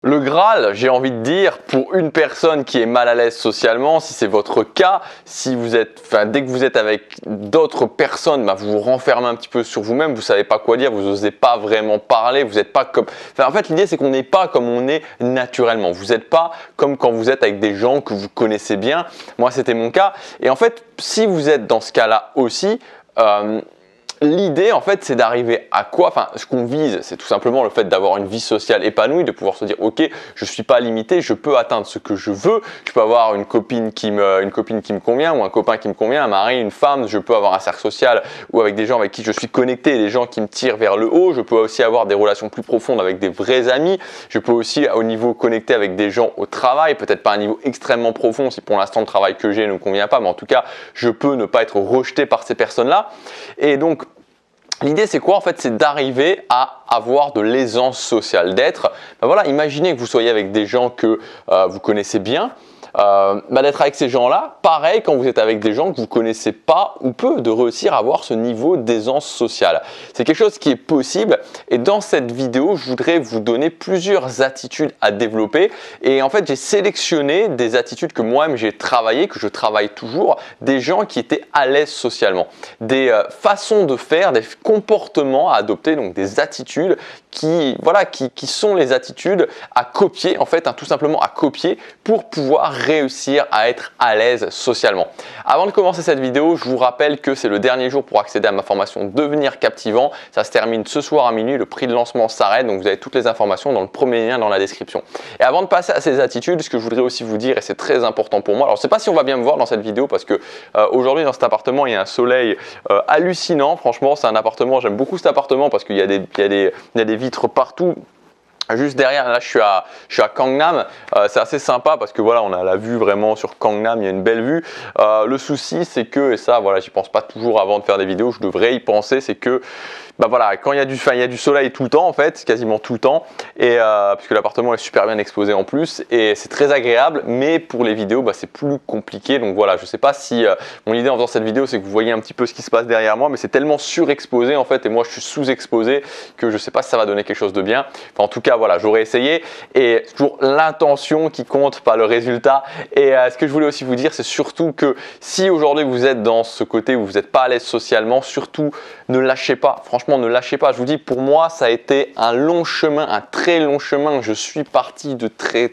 Le Graal, j'ai envie de dire, pour une personne qui est mal à l'aise socialement, si c'est votre cas, si vous êtes, dès que vous êtes avec d'autres personnes, vous vous renfermez un petit peu sur vous-même, vous savez pas quoi dire, vous n'osez pas vraiment parler, vous n'êtes pas comme. En fait, l'idée c'est qu'on n'est pas comme on est naturellement. Vous n'êtes pas comme quand vous êtes avec des gens que vous connaissez bien. Moi, c'était mon cas. Et en fait, si vous êtes dans ce cas-là aussi. L'idée, en fait, c'est d'arriver à quoi? Ce qu'on vise, c'est tout simplement le fait d'avoir une vie sociale épanouie, de pouvoir se dire, ok, je suis pas limité, je peux atteindre ce que je veux, je peux avoir une copine qui me convient ou un copain qui me convient, un mari, une femme, je peux avoir un cercle social ou avec des gens avec qui je suis connecté, des gens qui me tirent vers le haut, je peux aussi avoir des relations plus profondes avec des vrais amis, je peux aussi au niveau connecté avec des gens au travail, peut-être pas à un niveau extrêmement profond si pour l'instant le travail que j'ai ne me convient pas, mais en tout cas, je peux ne pas être rejeté par ces personnes-là. Et donc, l'idée, c'est quoi? En fait, c'est d'arriver à avoir de l'aisance sociale, d'être, imaginez que vous soyez avec des gens que vous connaissez bien, d'être avec ces gens-là, pareil quand vous êtes avec des gens que vous connaissez pas ou peu, de réussir à avoir ce niveau d'aisance sociale. C'est quelque chose qui est possible et dans cette vidéo, je voudrais vous donner plusieurs attitudes à développer et en fait, j'ai sélectionné des attitudes que moi-même j'ai travaillé, que je travaille toujours, des gens qui étaient à l'aise socialement, des façons de faire, des comportements à adopter, donc des attitudes qui sont les attitudes à copier, en fait, tout simplement à copier pour pouvoir réussir à être à l'aise socialement. Avant de commencer cette vidéo, je vous rappelle que c'est le dernier jour pour accéder à ma formation Devenir Captivant. Ça se termine ce soir à minuit, le prix de lancement s'arrête, donc vous avez toutes les informations dans le premier lien dans la description. Et avant de passer à ces attitudes, ce que je voudrais aussi vous dire, et c'est très important pour moi, alors je ne sais pas si on va bien me voir dans cette vidéo parce que aujourd'hui dans cet appartement, il y a un soleil hallucinant. Franchement, c'est un appartement, j'aime beaucoup cet appartement parce qu'il y a des vitres partout. Juste derrière, là, je suis à Gangnam. C'est assez sympa parce que voilà, on a la vue vraiment sur Gangnam. Il y a une belle vue. Le souci, c'est que, et ça, voilà, j'y pense pas toujours avant de faire des vidéos. Je devrais y penser. C'est que, quand il y a du soleil tout le temps, en fait, quasiment tout le temps, et puisque l'appartement est super bien exposé en plus, et c'est très agréable. Mais pour les vidéos, c'est plus compliqué. Donc voilà, je sais pas si mon idée en faisant cette vidéo, c'est que vous voyez un petit peu ce qui se passe derrière moi, mais c'est tellement surexposé en fait, et moi je suis sous-exposé que je sais pas si ça va donner quelque chose de bien. En tout cas, voilà, j'aurais essayé et c'est toujours l'intention qui compte, pas le résultat. Et ce que je voulais aussi vous dire, c'est surtout que si aujourd'hui vous êtes dans ce côté où vous n'êtes pas à l'aise socialement, surtout ne lâchez pas. Franchement, ne lâchez pas. Je vous dis, pour moi, ça a été un long chemin, un très long chemin. Je suis parti de très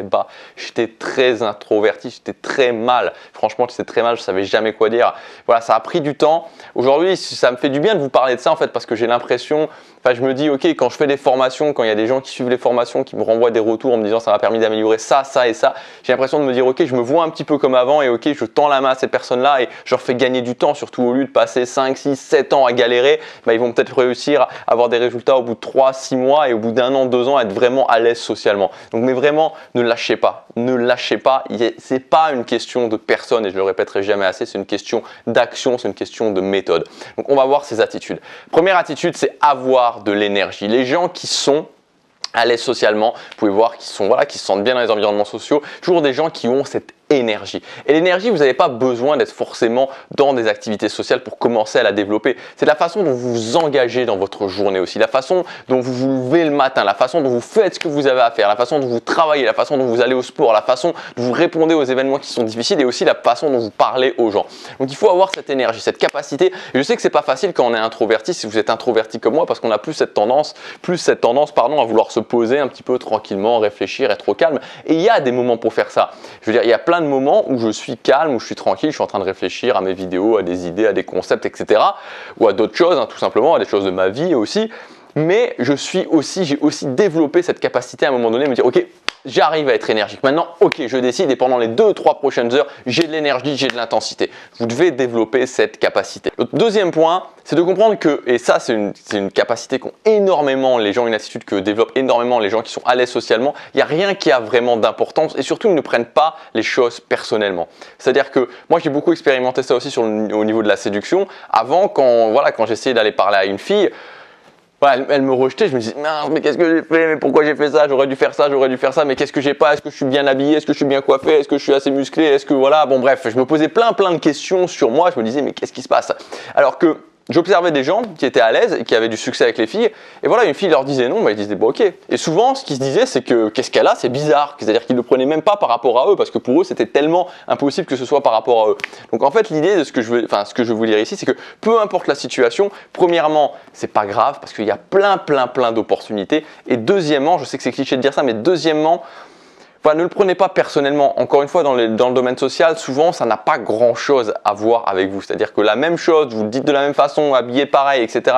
bas. J'étais très introverti, j'étais très mal. Franchement, j'étais très mal, je savais jamais quoi dire. Voilà, ça a pris du temps. Aujourd'hui, ça me fait du bien de vous parler de ça en fait, parce que j'ai l'impression, je me dis, ok, quand je fais des formations, quand il y a des gens qui suivent les formations, qui me renvoient des retours en me disant ça m'a permis d'améliorer ça, ça et ça, j'ai l'impression de me dire, ok, je me vois un petit peu comme avant et ok, je tends la main à ces personnes-là et je leur fais gagner du temps, surtout au lieu de passer 5, 6, 7 ans à galérer, ils vont peut-être réussir à avoir des résultats au bout de 3, 6 mois et au bout d'1 an, 2 ans, être vraiment à l'aise socialement. Donc, mais vraiment, ne lâchez pas, ne lâchez pas. C'est pas une question de personne et je le répéterai jamais assez, c'est une question d'action, c'est une question de méthode. Donc, on va voir ces attitudes. Première attitude, c'est avoir de l'énergie. Les gens qui sont à l'aise socialement, vous pouvez voir qui se sentent bien dans les environnements sociaux, toujours des gens qui ont cette énergie. Et l'énergie, vous n'avez pas besoin d'être forcément dans des activités sociales pour commencer à la développer. C'est la façon dont vous vous engagez dans votre journée aussi, la façon dont vous vous levez le matin, la façon dont vous faites ce que vous avez à faire, la façon dont vous travaillez, la façon dont vous allez au sport, la façon dont vous répondez aux événements qui sont difficiles et aussi la façon dont vous parlez aux gens. Donc il faut avoir cette énergie, cette capacité. Et je sais que c'est pas facile quand on est introverti, si vous êtes introverti comme moi, parce qu'on a plus cette tendance à vouloir se poser un petit peu tranquillement, réfléchir, être au calme. Et il y a des moments pour faire ça. Je veux dire, il y a plein de moments où je suis calme, où je suis tranquille, je suis en train de réfléchir à mes vidéos, à des idées, à des concepts, etc. Ou à d'autres choses, tout simplement, à des choses de ma vie aussi. Mais j'ai aussi développé cette capacité à un moment donné de me dire, ok, j'arrive à être énergique. Maintenant, ok, je décide et pendant les 2-3 prochaines heures, j'ai de l'énergie, j'ai de l'intensité. Vous devez développer cette capacité. Le deuxième point, c'est de comprendre que, et ça c'est une capacité qu'ont énormément les gens, une attitude que développent énormément les gens qui sont à l'aise socialement, il n'y a rien qui a vraiment d'importance et surtout ils ne prennent pas les choses personnellement. C'est-à-dire que moi j'ai beaucoup expérimenté ça aussi au niveau de la séduction. Avant, quand j'essayais d'aller parler à une fille, elle me rejetait, je me disais, mince, mais qu'est-ce que j'ai fait, mais pourquoi j'ai fait ça, j'aurais dû faire ça, mais qu'est-ce que j'ai pas, est-ce que je suis bien habillé, est-ce que je suis bien coiffé, est-ce que je suis assez musclé, est-ce que voilà, bon bref, je me posais plein de questions sur moi, je me disais, mais qu'est-ce qui se passe? Alors que j'observais des gens qui étaient à l'aise et qui avaient du succès avec les filles. Et voilà, une fille leur disait non, ils disaient bon ok. Et souvent, ce qu'ils se disaient, c'est que qu'est-ce qu'elle a, c'est bizarre. C'est-à-dire qu'ils ne le prenaient même pas par rapport à eux, parce que pour eux, c'était tellement impossible que ce soit par rapport à eux. Donc en fait, l'idée de ce que je veux vous dire ici, c'est que peu importe la situation, premièrement, c'est pas grave parce qu'il y a plein d'opportunités. Et deuxièmement, je sais que c'est cliché de dire ça, mais deuxièmement, ne le prenez pas personnellement. Encore une fois, dans le domaine social, souvent, ça n'a pas grand-chose à voir avec vous. C'est-à-dire que la même chose, vous le dites de la même façon, habillé pareil, etc.,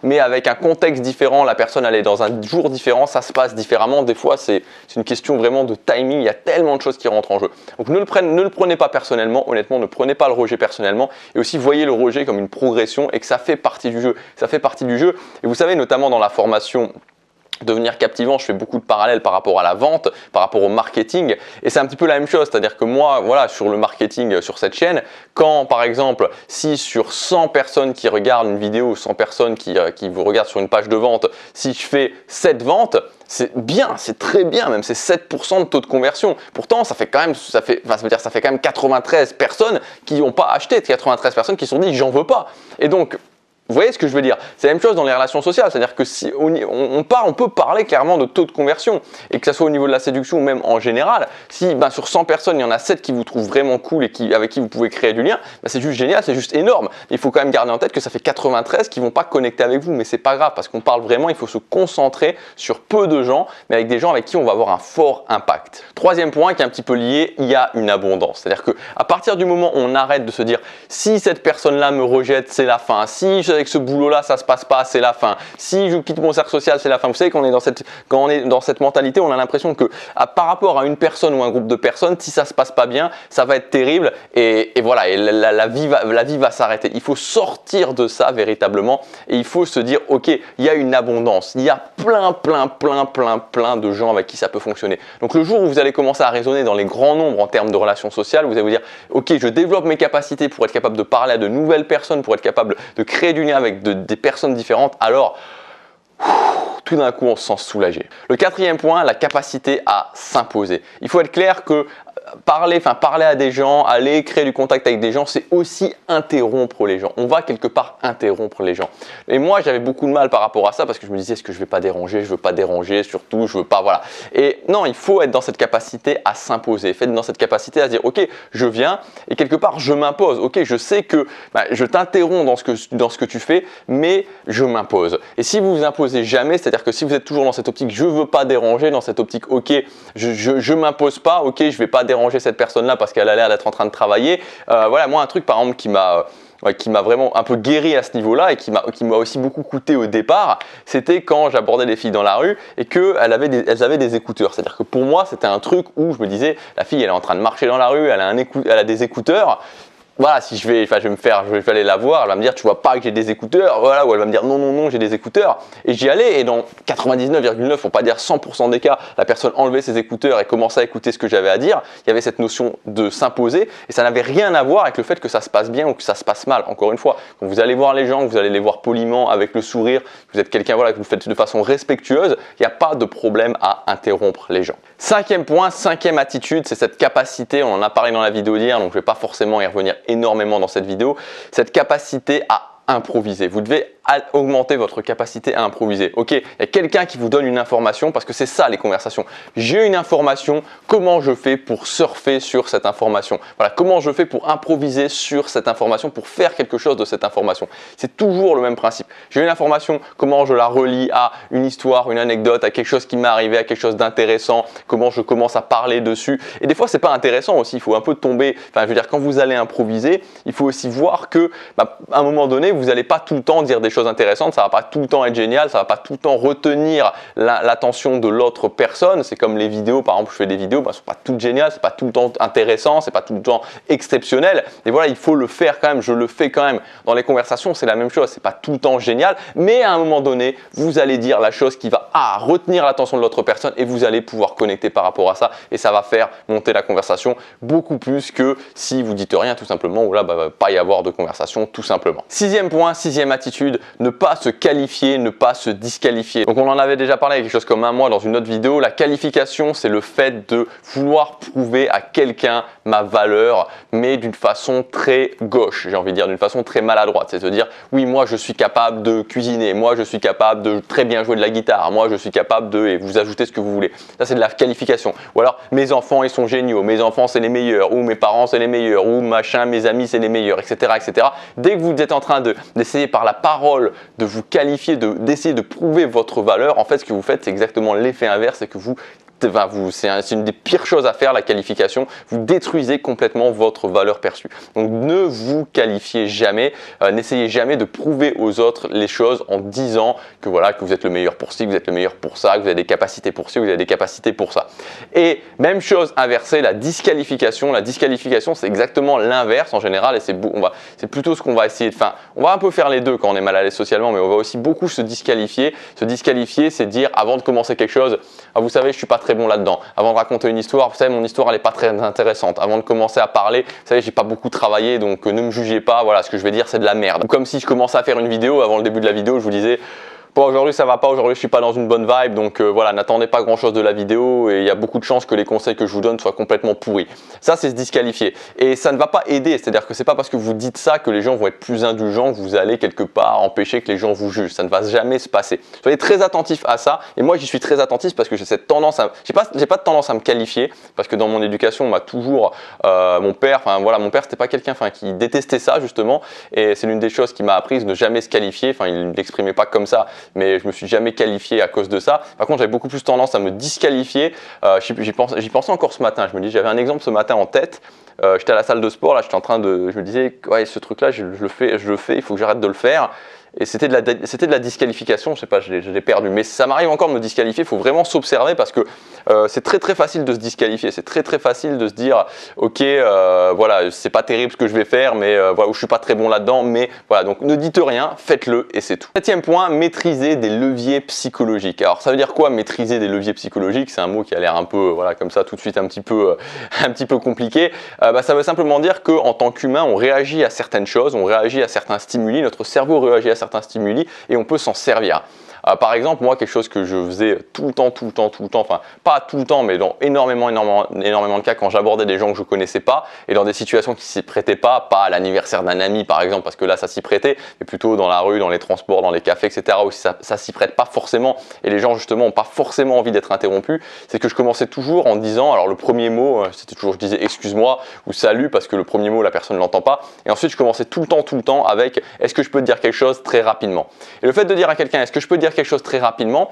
mais avec un contexte différent, la personne elle est dans un jour différent, ça se passe différemment. Des fois, c'est une question vraiment de timing. Il y a tellement de choses qui rentrent en jeu. Donc, ne le prenez pas personnellement. Honnêtement, ne prenez pas le rejet personnellement. Et aussi, voyez le rejet comme une progression et que ça fait partie du jeu. Ça fait partie du jeu. Et vous savez, notamment dans la formation Devenir captivant, je fais beaucoup de parallèles par rapport à la vente, par rapport au marketing, et c'est un petit peu la même chose, c'est-à-dire que moi, voilà, sur le marketing sur cette chaîne, quand par exemple, si sur 100 personnes qui regardent une vidéo, 100 personnes qui vous regardent sur une page de vente, si je fais 7 ventes, c'est bien, c'est très bien, même c'est 7% de taux de conversion. Pourtant, ça fait quand même 93 personnes qui n'ont pas acheté, 93 personnes qui se sont dit j'en veux pas. Et donc, vous voyez ce que je veux dire? C'est la même chose dans les relations sociales, c'est-à-dire que si on peut parler clairement de taux de conversion, et que ce soit au niveau de la séduction ou même en général, si sur 100 personnes, il y en a 7 qui vous trouvent vraiment cool et avec qui vous pouvez créer du lien, c'est juste génial, c'est juste énorme. Il faut quand même garder en tête que ça fait 93 qui ne vont pas connecter avec vous, mais c'est pas grave parce qu'on parle vraiment, il faut se concentrer sur peu de gens, mais avec des gens avec qui on va avoir un fort impact. Troisième point qui est un petit peu lié, il y a une abondance. C'est-à-dire qu'à partir du moment où on arrête de se dire si cette personne-là me rejette, c'est la fin, si avec ce boulot-là, ça se passe pas, c'est la fin. Si je quitte mon cercle social, c'est la fin. Vous savez, quand on est dans cette mentalité, on a l'impression que par rapport à une personne ou un groupe de personnes, si ça se passe pas bien, ça va être terrible et voilà, et la vie va s'arrêter. Il faut sortir de ça véritablement et il faut se dire, ok, il y a une abondance, il y a plein de gens avec qui ça peut fonctionner. Donc le jour où vous allez commencer à raisonner dans les grands nombres en termes de relations sociales, vous allez vous dire, ok, je développe mes capacités pour être capable de parler à de nouvelles personnes, pour être capable de créer du lien avec des personnes différentes, alors tout d'un coup on se sent soulagé. Le quatrième point, la capacité à s'imposer. Il faut être clair que parler à des gens, aller créer du contact avec des gens, c'est aussi interrompre les gens. On va quelque part interrompre les gens. Et moi, j'avais beaucoup de mal par rapport à ça parce que je me disais, est-ce que je vais pas déranger? Je veux pas déranger, surtout, je veux pas, voilà. Et non, il faut être dans cette capacité à s'imposer. Être dans cette capacité à se dire, ok, je viens et quelque part, je m'impose. Ok, je sais que je t'interromps dans ce que tu fais, mais je m'impose. Et si vous vous imposez jamais, c'est-à-dire que si vous êtes toujours dans cette optique, je veux pas déranger, dans cette optique, ok, je m'impose pas, ok, je vais pas déranger cette personne-là parce qu'elle a l'air d'être en train de travailler. Voilà, moi un truc par exemple qui m'a vraiment un peu guéri à ce niveau-là et qui m'a aussi beaucoup coûté au départ, c'était quand j'abordais des filles dans la rue et qu'elles avaient des écouteurs. C'est-à-dire que pour moi, c'était un truc où je me disais, la fille elle est en train de marcher dans la rue, elle a des écouteurs. Voilà, si je vais aller la voir, elle va me dire tu vois pas que j'ai des écouteurs, voilà, ou elle va me dire non, j'ai des écouteurs, et j'y allais, et dans 99,9, pour pas dire 100% des cas, la personne enlevait ses écouteurs et commençait à écouter ce que j'avais à dire. Il y avait cette notion de s'imposer, et ça n'avait rien à voir avec le fait que ça se passe bien ou que ça se passe mal. Encore une fois, quand vous allez voir les gens, vous allez les voir poliment, avec le sourire, vous êtes quelqu'un voilà, que vous faites de façon respectueuse, il n'y a pas de problème à interrompre les gens. Cinquième point, cinquième attitude, c'est cette capacité, on en a parlé dans la vidéo d'hier, donc je ne vais pas forcément y revenir énormément dans cette vidéo, cette capacité à improviser. Vous devez augmenter votre capacité à improviser. Ok, il y a quelqu'un qui vous donne une information parce que c'est ça les conversations. J'ai une information, comment je fais pour surfer sur cette information? Voilà, comment je fais pour improviser sur cette information, pour faire quelque chose de cette information. C'est toujours le même principe. J'ai une information, comment je la relie à une histoire, une anecdote, à quelque chose qui m'est arrivé, à quelque chose d'intéressant, comment je commence à parler dessus. Et des fois, c'est pas intéressant aussi, il faut un peu tomber, enfin je veux dire, quand vous allez improviser, il faut aussi voir que à un moment donné, vous n'allez pas tout le temps dire des choses intéressantes, ça va pas tout le temps être génial, ça va pas tout le temps retenir l'attention de l'autre personne. C'est comme les vidéos, par exemple, je fais des vidéos, sont pas toutes géniales, c'est pas tout le temps intéressant, c'est pas tout le temps exceptionnel. Et voilà, il faut le faire quand même, je le fais quand même. Dans les conversations, c'est la même chose, c'est pas tout le temps génial, mais à un moment donné, vous allez dire la chose qui va à retenir l'attention de l'autre personne et vous allez pouvoir connecter par rapport à ça et ça va faire monter la conversation beaucoup plus que si vous dites rien tout simplement ou là va pas y avoir de conversation tout simplement. Sixième point, sixième attitude, ne pas se qualifier, ne pas se disqualifier. Donc on en avait déjà parlé avec quelque chose comme un mois dans une autre vidéo. La qualification, c'est le fait de vouloir prouver à quelqu'un ma valeur, mais d'une façon très gauche, j'ai envie de dire, d'une façon très maladroite. C'est de dire, oui, moi je suis capable de cuisiner, moi je suis capable de très bien jouer de la guitare, moi je suis capable de, et vous ajoutez ce que vous voulez. Ça c'est de la qualification. Ou alors, mes enfants ils sont géniaux, mes enfants c'est les meilleurs, ou mes parents c'est les meilleurs, ou machin, mes amis c'est les meilleurs, etc., etc. Dès que vous êtes en train d'essayer par la parole de vous qualifier, d'essayer de prouver votre valeur, en fait ce que vous faites c'est exactement l'effet inverse, c'est que c'est une des pires choses à faire, la qualification. Vous détruisez complètement votre valeur perçue. Donc ne vous qualifiez jamais, n'essayez jamais de prouver aux autres les choses en disant que voilà, que vous êtes le meilleur pour ci, que vous êtes le meilleur pour ça, que vous avez des capacités pour ci, que vous avez des capacités pour ça. Et même chose inversée, la disqualification. La disqualification, c'est exactement l'inverse en général et c'est plutôt ce qu'on va essayer de faire. On va un peu faire les deux quand on est mal à l'aise socialement, mais on va aussi beaucoup se disqualifier. Se disqualifier, c'est dire avant de commencer quelque chose, ah, vous savez, je suis pas très bon là-dedans. Avant de raconter une histoire, vous savez, mon histoire elle est pas très intéressante. Avant de commencer à parler, vous savez, j'ai pas beaucoup travaillé, donc ne me jugez pas. Voilà, ce que je vais dire, c'est de la merde. Ou comme si je commençais à faire une vidéo, avant le début de la vidéo, je vous disais. Bon, aujourd'hui ça va pas, aujourd'hui je suis pas dans une bonne vibe, donc voilà, n'attendez pas grand chose de la vidéo et il y a beaucoup de chances que les conseils que je vous donne soient complètement pourris. Ça c'est se disqualifier et ça ne va pas aider, c'est-à-dire que c'est pas parce que vous dites ça que les gens vont être plus indulgents, que vous allez quelque part empêcher que les gens vous jugent, ça ne va jamais se passer. Soyez très attentifs à ça et moi j'y suis très attentif parce que j'ai cette tendance à, j'ai pas de tendance à me qualifier parce que dans mon éducation on m'a toujours, mon père c'était pas quelqu'un qui détestait ça justement et c'est l'une des choses qui m'a appris de ne jamais se qualifier, enfin il ne l'exprimait pas comme ça, mais je me suis jamais qualifié à cause de ça. Par contre, j'avais beaucoup plus tendance à me disqualifier. J'y pensais encore ce matin. J'avais un exemple ce matin en tête. J'étais à la salle de sport, là, je me disais, ouais, ce truc-là, je le fais, il faut que j'arrête de le faire. Et c'était de la disqualification, je sais pas, je l'ai perdu. Mais ça m'arrive encore de me disqualifier, il faut vraiment s'observer parce que c'est très très facile de se disqualifier. C'est très très facile de se dire, ok, voilà, c'est pas terrible ce que je vais faire, mais voilà, je suis pas très bon là-dedans, mais voilà, donc ne dites rien, faites-le et c'est tout. Septième point, maîtriser des leviers psychologiques. Alors ça veut dire quoi, maîtriser des leviers psychologiques? C'est un mot qui a l'air un peu, voilà, comme ça, tout de suite un petit peu compliqué. Ça veut simplement dire qu'en tant qu'humain, on réagit à certaines choses, on réagit à certains stimuli, notre cerveau réagit à certains stimuli et on peut s'en servir. Par exemple, moi, quelque chose que je faisais tout le temps, enfin pas tout le temps, mais dans énormément de cas quand j'abordais des gens que je connaissais pas et dans des situations qui s'y prêtaient pas à l'anniversaire d'un ami par exemple, parce que là ça s'y prêtait, mais plutôt dans la rue, dans les transports, dans les cafés, etc. où ça s'y prête pas forcément et les gens justement ont pas forcément envie d'être interrompus, c'est que je commençais toujours en disant, alors le premier mot, c'était toujours, je disais excuse-moi ou salut parce que le premier mot la personne ne l'entend pas et ensuite je commençais tout le temps avec est-ce que je peux te dire quelque chose très rapidement. Et le fait de dire à quelqu'un est-ce que je peux te dire quelque chose très rapidement,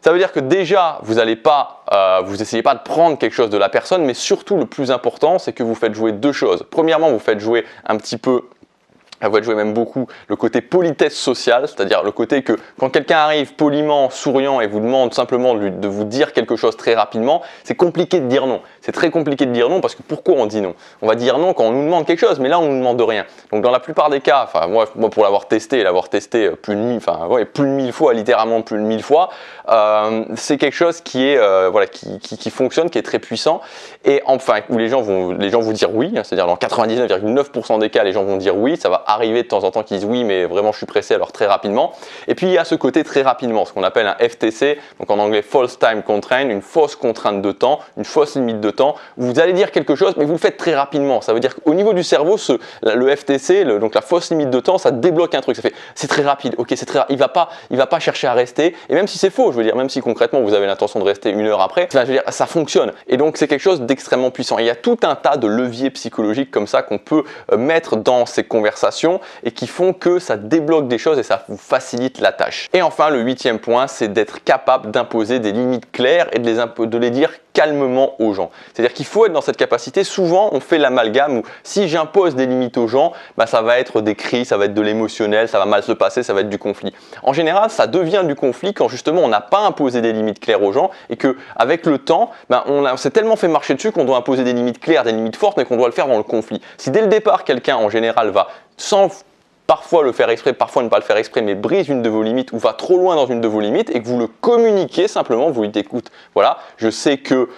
ça veut dire que déjà vous n'allez pas, vous essayez pas de prendre quelque chose de la personne, mais surtout le plus important c'est que vous faites jouer deux choses. Premièrement, vous faites jouer un petit peu, vous faites jouer même beaucoup le côté politesse sociale, c'est-à-dire le côté que quand quelqu'un arrive poliment, souriant et vous demande simplement de vous dire quelque chose très rapidement, c'est compliqué de dire non. C'est très compliqué de dire non parce que pourquoi on dit non? On va dire non quand on nous demande quelque chose, mais là on nous demande rien. Donc dans la plupart des cas, enfin moi pour l'avoir testé plus de 1000 fois, littéralement plus de 1000 fois, c'est quelque chose qui est qui fonctionne, qui est très puissant et enfin où les gens vont vous dire oui, hein, c'est-à-dire dans 99,9% des cas les gens vont dire oui, ça va arriver de temps en temps qu'ils disent oui mais vraiment je suis pressé alors très rapidement. Et puis il y a ce côté très rapidement, ce qu'on appelle un FTC, donc en anglais false time constraint, une fausse contrainte de temps, une fausse limite de temps. Vous allez dire quelque chose mais vous le faites très rapidement. Ça veut dire qu'au niveau du cerveau, le FTC, donc la fausse limite de temps, ça débloque un truc. Ça fait c'est très rapide, ok, c'est très rapide. Il va pas chercher à rester. Et même si c'est faux, je veux dire, même si concrètement vous avez l'intention de rester une heure après, je veux dire, ça fonctionne. Et donc c'est quelque chose d'extrêmement puissant. Et il y a tout un tas de leviers psychologiques comme ça qu'on peut mettre dans ces conversations et qui font que ça débloque des choses et ça vous facilite la tâche. Et enfin, le huitième point, c'est d'être capable d'imposer des limites claires et de les dire calmement aux gens. C'est-à-dire qu'il faut être dans cette capacité. Souvent, on fait l'amalgame où si j'impose des limites aux gens, ça va être des cris, ça va être de l'émotionnel, ça va mal se passer, ça va être du conflit. En général, ça devient du conflit quand justement on n'a pas imposé des limites claires aux gens et que avec le temps, on s'est tellement fait marcher dessus qu'on doit imposer des limites claires, des limites fortes, mais qu'on doit le faire dans le conflit. Si dès le départ, quelqu'un en général va sans parfois le faire exprès, parfois ne pas le faire exprès, mais brise une de vos limites ou va trop loin dans une de vos limites et que vous le communiquez simplement, vous lui dites écoute, voilà, je sais que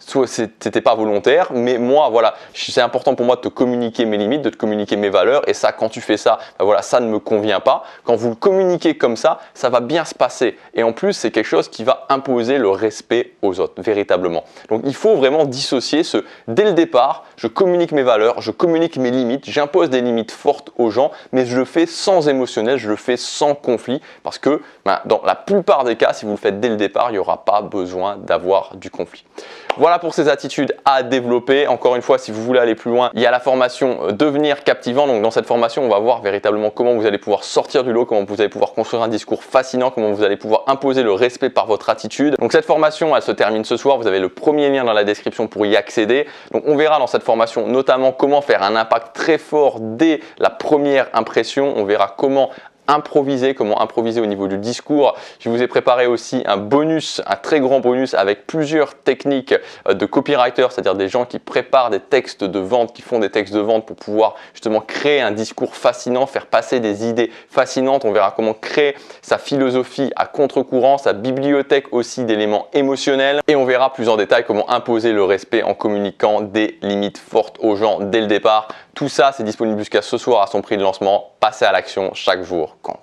soit c'était pas volontaire, mais moi, voilà, c'est important pour moi de te communiquer mes limites, de te communiquer mes valeurs, et ça, quand tu fais ça, ben voilà, ça ne me convient pas. Quand vous le communiquez comme ça va bien se passer. Et en plus, c'est quelque chose qui va imposer le respect aux autres, véritablement. Donc, il faut vraiment dissocier dès le départ, je communique mes valeurs, je communique mes limites, j'impose des limites fortes aux gens, mais je le fais sans émotionnel, je le fais sans conflit, parce que dans la plupart des cas, si vous le faites dès le départ, il n'y aura pas besoin d'avoir du conflit. Voilà pour ces attitudes à développer. Encore une fois, si vous voulez aller plus loin, il y a la formation Devenir captivant. Donc dans cette formation, on va voir véritablement comment vous allez pouvoir sortir du lot, comment vous allez pouvoir construire un discours fascinant, comment vous allez pouvoir imposer le respect par votre attitude. Donc cette formation, elle se termine ce soir. Vous avez le premier lien dans la description pour y accéder. Donc on verra dans cette formation notamment comment faire un impact très fort dès la première impression. On verra comment improviser au niveau du discours. Je vous ai préparé aussi un bonus, un très grand bonus avec plusieurs techniques de copywriters, c'est-à-dire des gens qui préparent des textes de vente, qui font des textes de vente pour pouvoir justement créer un discours fascinant, faire passer des idées fascinantes. On verra comment créer sa philosophie à contre-courant, sa bibliothèque aussi d'éléments émotionnels, et on verra plus en détail comment imposer le respect en communiquant des limites fortes aux gens dès le départ. Tout ça, c'est disponible jusqu'à ce soir à son prix de lancement. Passez à l'action, chaque jour compte.